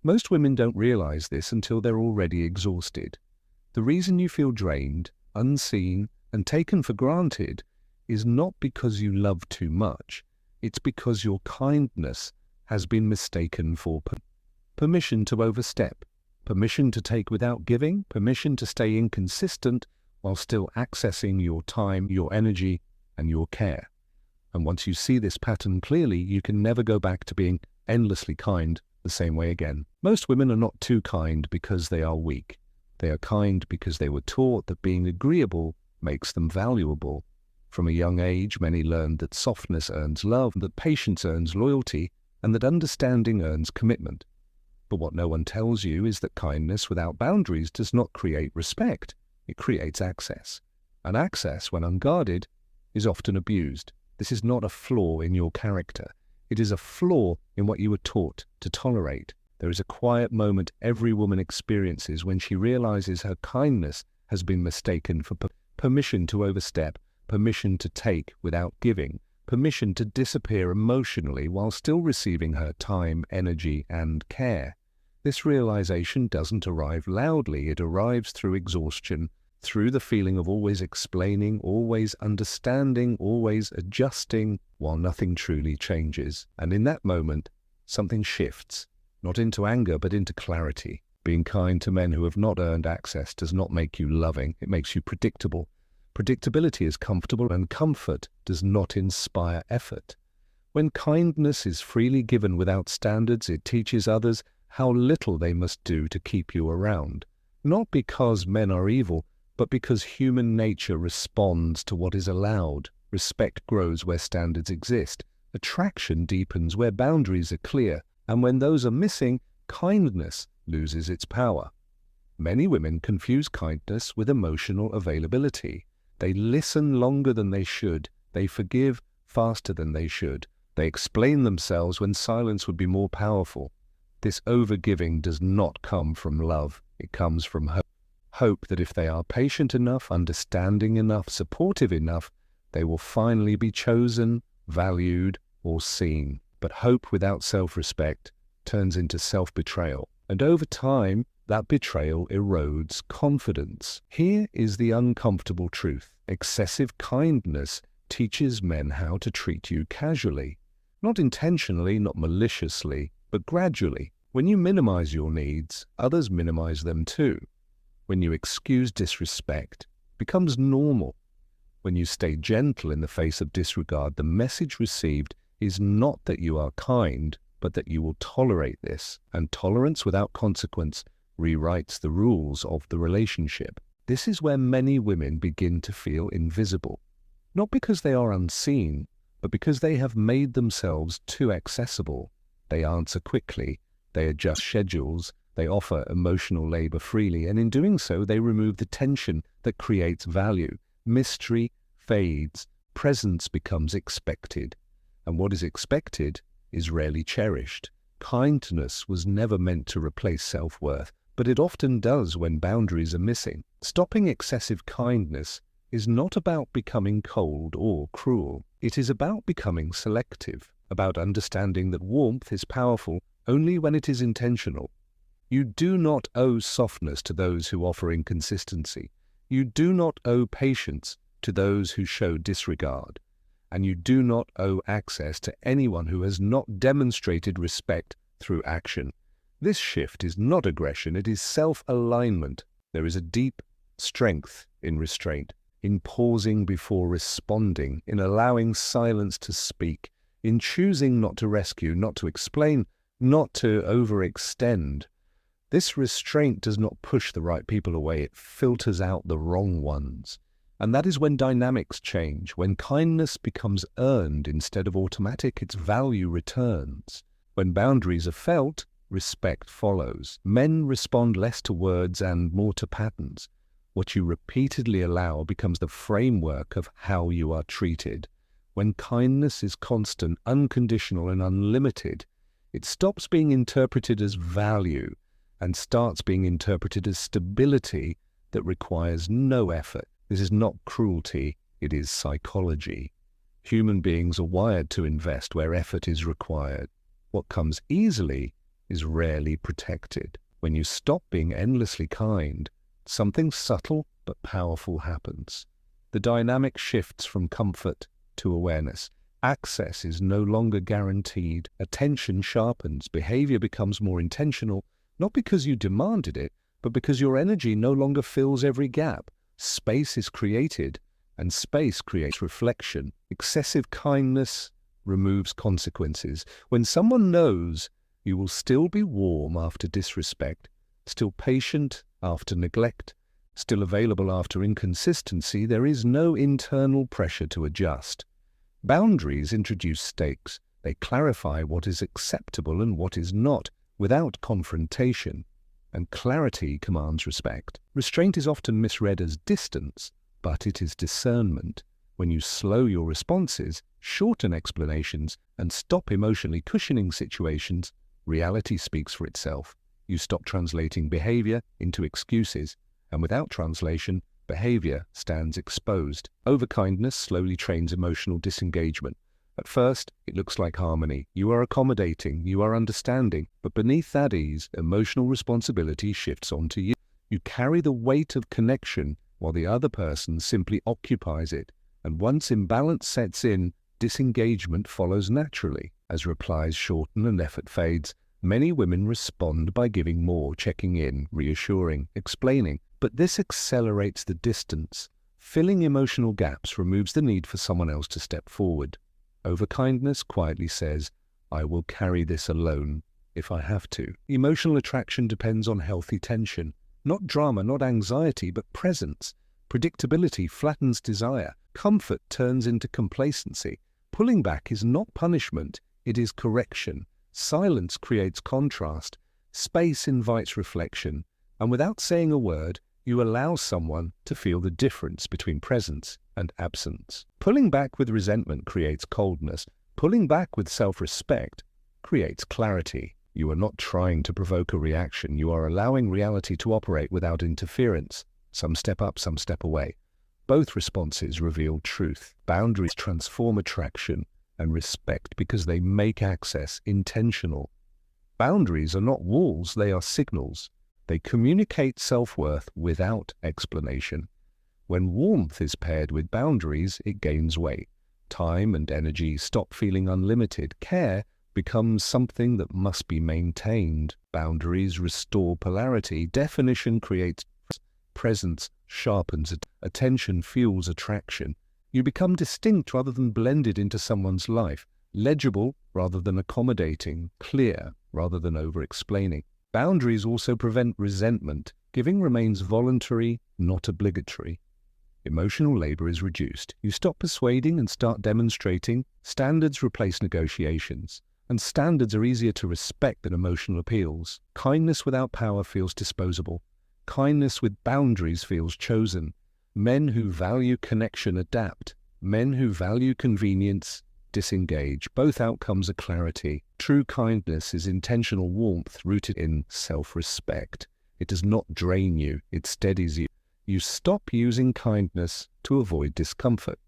Most women don't realize this until they're already exhausted. The reason you feel drained, unseen, and taken for granted is not because you love too much. It's because your kindness has been mistaken for permission to overstep, permission to take without giving, permission to stay inconsistent while still accessing your time, your energy, and your care. And once you see this pattern clearly, you can never go back to being endlessly kind the same way again. Most women are not too kind because they are weak. They are kind because they were taught that being agreeable makes them valuable. From a young age, many learned that softness earns love, that patience earns loyalty, and that understanding earns commitment. But what no one tells you is that kindness without boundaries does not create respect. It creates access. And access, when unguarded, is often abused. This is not a flaw in your character. It is a flaw in what you were taught to tolerate. There is a quiet moment every woman experiences when she realizes her kindness has been mistaken for permission to overstep, permission to take without giving, permission to disappear emotionally while still receiving her time, energy, and care. This realization doesn't arrive loudly. It arrives through exhaustion, through the feeling of always explaining, always understanding, always adjusting, while nothing truly changes. And in that moment, something shifts, not into anger, but into clarity. Being kind to men who have not earned access does not make you loving. It makes you predictable. Predictability is comfortable, and comfort does not inspire effort. When kindness is freely given without standards, it teaches others how little they must do to keep you around. Not because men are evil, but because human nature responds to what is allowed. Respect grows where standards exist. Attraction deepens where boundaries are clear. And when those are missing, kindness loses its power. Many women confuse kindness with emotional availability. They listen longer than they should. They forgive faster than they should. They explain themselves when silence would be more powerful. This overgiving does not come from love. It comes from hope. Hope that if they are patient enough, understanding enough, supportive enough, they will finally be chosen, valued, or seen. But hope without self-respect turns into self-betrayal. And over time, that betrayal erodes confidence. Here is the uncomfortable truth. Excessive kindness teaches men how to treat you casually. Not intentionally, not maliciously, but gradually. When you minimize your needs, others minimize them too. When you excuse disrespect, it becomes normal. When you stay gentle in the face of disregard, the message received is not that you are kind, but that you will tolerate this. And tolerance without consequence rewrites the rules of the relationship. This is where many women begin to feel invisible. Not because they are unseen, but because they have made themselves too accessible. They answer quickly, they adjust schedules, they offer emotional labor freely, and in doing so, they remove the tension that creates value. Mystery fades, presence becomes expected, and what is expected is rarely cherished. Kindness was never meant to replace self-worth, but it often does when boundaries are missing. Stopping excessive kindness is not about becoming cold or cruel. It is about becoming selective, about understanding that warmth is powerful only when it is intentional. You do not owe softness to those who offer inconsistency. You do not owe patience to those who show disregard. And you do not owe access to anyone who has not demonstrated respect through action. This shift is not aggression, it is self-alignment. There is a deep strength in restraint, in pausing before responding, in allowing silence to speak, in choosing not to rescue, not to explain, not to overextend. This restraint does not push the right people away, it filters out the wrong ones. And that is when dynamics change, when kindness becomes earned instead of automatic, its value returns. When boundaries are felt, respect follows. Men respond less to words and more to patterns. What you repeatedly allow becomes the framework of how you are treated. When kindness is constant, unconditional, and unlimited, it stops being interpreted as value and starts being interpreted as stability that requires no effort. This is not cruelty, it is psychology. Human beings are wired to invest where effort is required. What comes easily is rarely protected. When you stop being endlessly kind, something subtle but powerful happens. The dynamic shifts from comfort to awareness. Access is no longer guaranteed. Attention sharpens. Behavior becomes more intentional, not because you demanded it, but because your energy no longer fills every gap. Space is created, and space creates reflection. Excessive kindness removes consequences. When someone knows you will still be warm after disrespect, still patient after neglect, still available after inconsistency, there is no internal pressure to adjust. Boundaries introduce stakes. They clarify what is acceptable and what is not, without confrontation. And clarity commands respect. Restraint is often misread as distance, but it is discernment. When you slow your responses, shorten explanations, and stop emotionally cushioning situations, reality speaks for itself. You stop translating behavior into excuses, and without translation, behavior stands exposed. Overkindness slowly trains emotional disengagement. At first, it looks like harmony. You are accommodating, you are understanding, but beneath that ease, emotional responsibility shifts onto you. You carry the weight of connection while the other person simply occupies it. And once imbalance sets in, disengagement follows naturally. As replies shorten and effort fades, many women respond by giving more, checking in, reassuring, explaining. But this accelerates the distance. Filling emotional gaps removes the need for someone else to step forward. Overkindness quietly says, I will carry this alone if I have to. Emotional attraction depends on healthy tension. Not drama, not anxiety, but presence. Predictability flattens desire. Comfort turns into complacency. Pulling back is not punishment, it is correction. Silence creates contrast. Space invites reflection. And without saying a word, you allow someone to feel the difference between presence and absence. Pulling back with resentment creates coldness. Pulling back with self-respect creates clarity. You are not trying to provoke a reaction. You are allowing reality to operate without interference. Some step up, some step away. Both responses reveal truth. Boundaries transform attraction and respect because they make access intentional. Boundaries are not walls, they are signals. They communicate self-worth without explanation. When warmth is paired with boundaries, it gains weight. Time and energy stop feeling unlimited. Care becomes something that must be maintained. Boundaries restore polarity. Definition creates presence, sharpens it. Attention fuels attraction. You become distinct rather than blended into someone's life. Legible rather than accommodating. Clear rather than over-explaining. Boundaries also prevent resentment. Giving remains voluntary, not obligatory. Emotional labor is reduced. You stop persuading and start demonstrating. Standards replace negotiations. And standards are easier to respect than emotional appeals. Kindness without power feels disposable. Kindness with boundaries feels chosen. Men who value connection adapt. Men who value convenience disengage. Both outcomes are clarity. True kindness is intentional warmth rooted in self-respect. It does not drain you, it steadies you. You stop using kindness to avoid discomfort.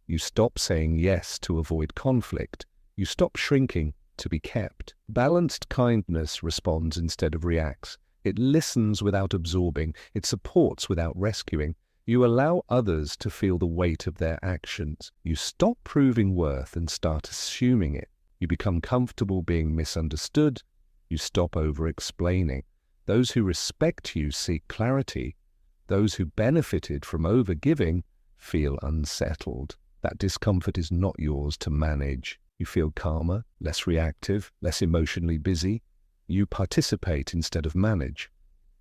You stop saying yes to avoid conflict. You stop shrinking to be kept. Balanced kindness responds instead of reacts. It listens without absorbing. It supports without rescuing. You allow others to feel the weight of their actions. You stop proving worth and start assuming it. You become comfortable being misunderstood. You stop over-explaining. Those who respect you seek clarity. Those who benefited from overgiving feel unsettled. That discomfort is not yours to manage. You feel calmer, less reactive, less emotionally busy. You participate instead of manage.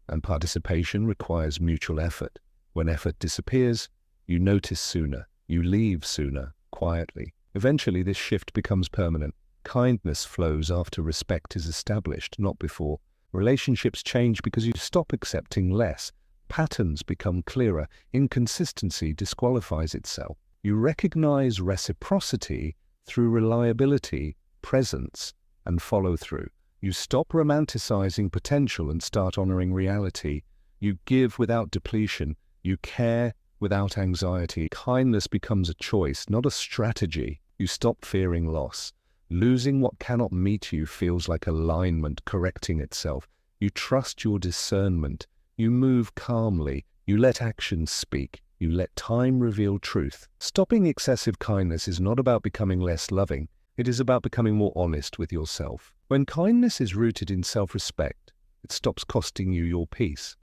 And participation requires mutual effort. When effort disappears, you notice sooner. You leave sooner, quietly. Eventually, this shift becomes permanent. Kindness flows after respect is established, not before. Relationships change because you stop accepting less. Patterns become clearer. Inconsistency disqualifies itself. You recognize reciprocity through reliability, presence, and follow-through. You stop romanticizing potential and start honoring reality. You give without depletion. You care without anxiety. Kindness becomes a choice, not a strategy. You stop fearing loss. Losing what cannot meet you feels like alignment correcting itself. You trust your discernment. You move calmly. You let actions speak. You let time reveal truth. Stopping excessive kindness is not about becoming less loving. It is about becoming more honest with yourself. When kindness is rooted in self-respect, it stops costing you your peace.